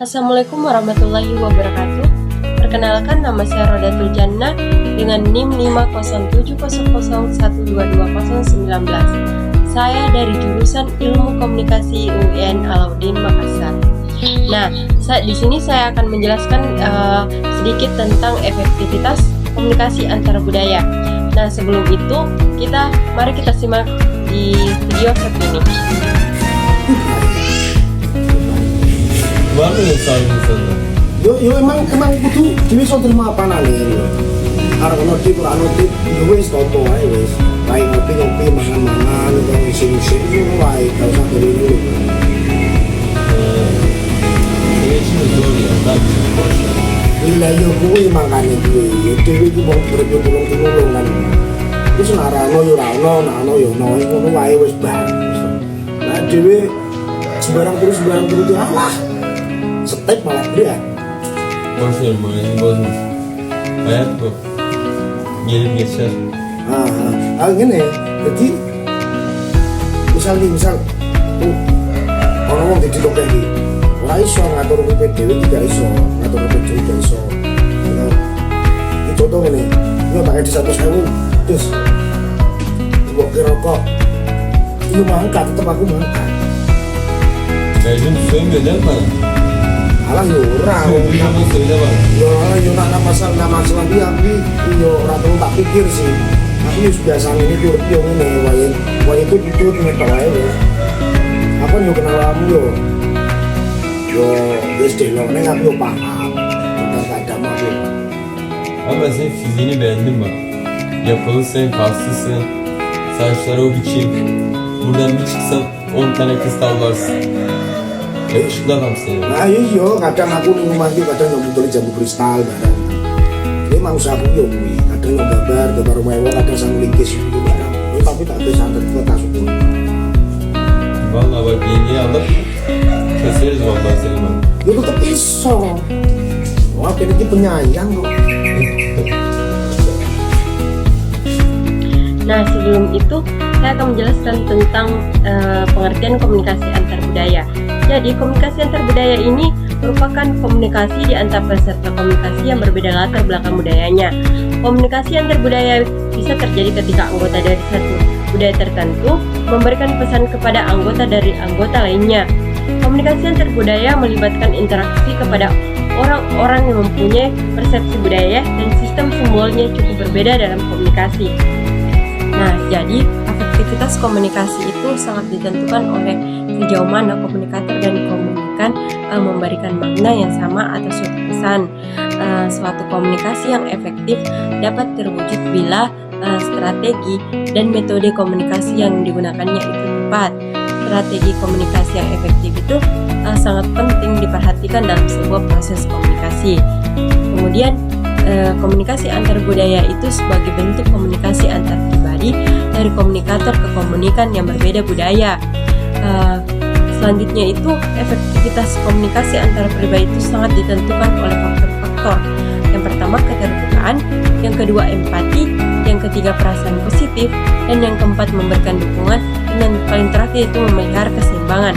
Assalamualaikum warahmatullahi wabarakatuh. Perkenalkan, nama saya Rodatul Jannah dengan NIM 50700122019. Saya dari jurusan Ilmu Komunikasi UIN Alauddin Makassar. Nah, di sini saya akan menjelaskan sedikit tentang efektivitas komunikasi antar budaya. Nah, sebelum itu mari kita simak di video satu ini. Baru yang saling sana. Yo emang kudu dhewe iso terima panane lho. Arep notif ora notif yo wis toto ae wis. Bae ngopi mangan-mangan utawa isi-isi ngono wae gak usah dulu. Ini sih zor ya, tapi Lha yo kuwi mangkane kuwi. Dhewe iki wong urip yo tulung-tulung kan. Wis narano yo ora ono, ono yo ono ngono wae wis bar. Lah dhewe sembarang terus alah. Step malah dia. boşver moralini bozmuş. Hayat bu. Gelip geçer. Gini, jadi misal orang mau jadi dokter ini, orang iso ngatur PPDW tidak iso, ngatur PPDW tidak iso. Ini contoh ini, ini pakai di 100.000, terus buat rokok, ini mangkat, tetap aku mangkat. Mecnun söylemiyor değil mi bana? Alah yo ora, Söylüyor ama söyle bana. yo nak masalah dia, yo ratu tak pikir sih. Tapi biasa ini tuh ini wae itu ngetok wae wis. Apa yo kenal kamu yo wis deno ning aku yo paham. Tentang agama aku. Ama senin fiziğini beğendim bak. Yapılısın, kaslısın. Saçları o biçim. Buradan bir çıksan 10 tane kız tavlarsın. Yakışıklı adamsın ya. Nah iya kadang aku ning omah iki kadang nyambut jambu kristal barang. Ini mau sapu yo kuwi. Kadang gambar rumah kadang sang lingkis gitu barang. Tapi tak bisa santet ke kasut. Vallahi bak yengeyi alıp keseriz vallahi seni bak. Yo tetep iso. Wah, kene iki penyayang kok. Nah, sebelum itu saya akan menjelaskan tentang pengertian komunikasi antar budaya. Jadi, komunikasi antar budaya ini merupakan komunikasi di antara peserta komunikasi yang berbeda latar belakang budayanya. Komunikasi antar budaya bisa terjadi ketika anggota dari satu budaya tertentu memberikan pesan kepada anggota dari anggota lainnya. Komunikasi antar budaya melibatkan interaksi kepada orang-orang yang mempunyai persepsi budaya dan sistem simbolnya cukup berbeda dalam komunikasi. Nah, jadi efektivitas komunikasi itu sangat ditentukan oleh sejauh mana komunikator dan komunikan memberikan makna yang sama atas suatu pesan. Suatu komunikasi yang efektif dapat terwujud bila strategi dan metode komunikasi yang digunakannya itu tepat. Strategi komunikasi yang efektif itu sangat penting diperhatikan dalam sebuah proses komunikasi. Kemudian komunikasi antar budaya itu sebagai bentuk komunikasi antar pribadi dari komunikator ke komunikan yang berbeda budaya. Selanjutnya itu efektivitas komunikasi antar pribadi itu sangat ditentukan oleh faktor-faktor. Yang pertama keterbukaan, yang kedua empati, yang ketiga perasaan positif, dan yang keempat memberikan dukungan, dan yang paling terakhir itu memelihara keseimbangan.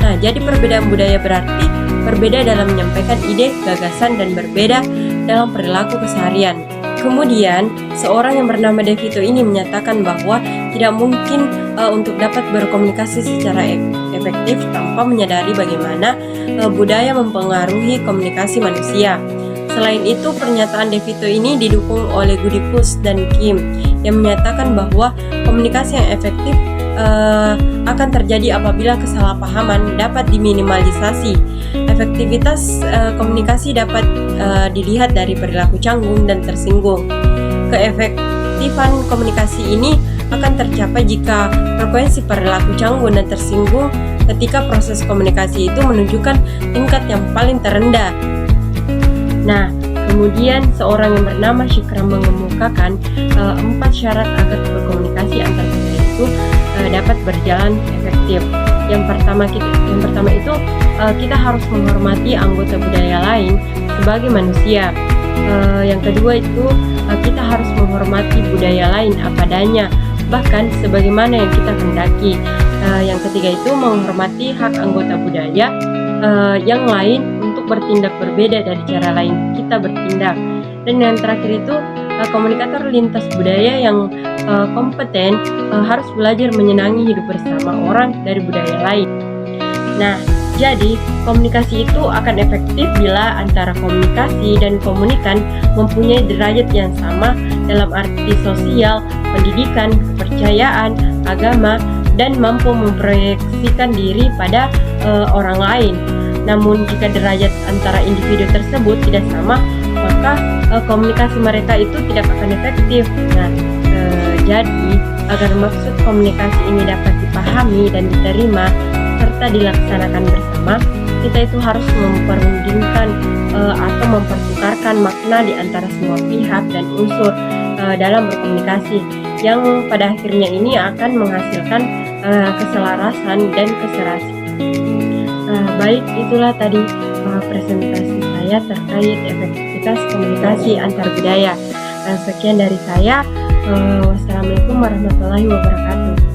Nah, jadi perbedaan budaya berarti berbeda dalam menyampaikan ide, gagasan, dan berbeda dalam perilaku keseharian. Kemudian, seorang yang bernama Devito ini menyatakan bahwa tidak mungkin untuk dapat berkomunikasi secara efektif tanpa menyadari bagaimana budaya mempengaruhi komunikasi manusia. Selain itu, pernyataan Devito ini didukung oleh Goodipus dan Kim yang menyatakan bahwa komunikasi yang efektif akan terjadi apabila kesalahpahaman dapat diminimalisasi. Efektivitas komunikasi dapat dilihat dari perilaku canggung dan tersinggung. Keefektifan komunikasi ini akan tercapai jika frekuensi perilaku canggung dan tersinggung ketika proses komunikasi itu menunjukkan tingkat yang paling terendah. Nah, kemudian seorang yang bernama Shikram mengemukakan 4 syarat agar berkomunikasi antar budaya itu dapat berjalan efektif. Yang pertama itu kita harus menghormati anggota budaya lain sebagai manusia. Yang kedua itu kita harus menghormati budaya lain apa adanya, bahkan sebagaimana yang kita kehendaki. Yang ketiga itu menghormati hak anggota budaya yang lain untuk bertindak berbeda dari cara lain kita bertindak. Dan yang terakhir itu komunikator lintas budaya yang kompeten harus belajar menyenangi hidup bersama orang dari budaya lain. Nah, jadi komunikasi itu akan efektif bila antara komunikasi dan komunikan mempunyai derajat yang sama dalam arti sosial, pendidikan, kepercayaan, agama, dan mampu memproyeksikan diri pada orang lain. Namun jika derajat antara individu tersebut tidak sama, maka komunikasi mereka itu tidak akan efektif. Nah, jadi agar maksud komunikasi ini dapat dipahami dan diterima serta dilaksanakan bersama, kita itu harus memperundingkan atau mempertukarkan makna di antara semua pihak dan unsur dalam berkomunikasi, yang pada akhirnya ini akan menghasilkan keselarasan dan keserasian. Baik, itulah tadi presentasi saya terkait efektivitas komunikasi antar budaya. Sekian dari saya. Wassalamualaikum warahmatullahi wabarakatuh.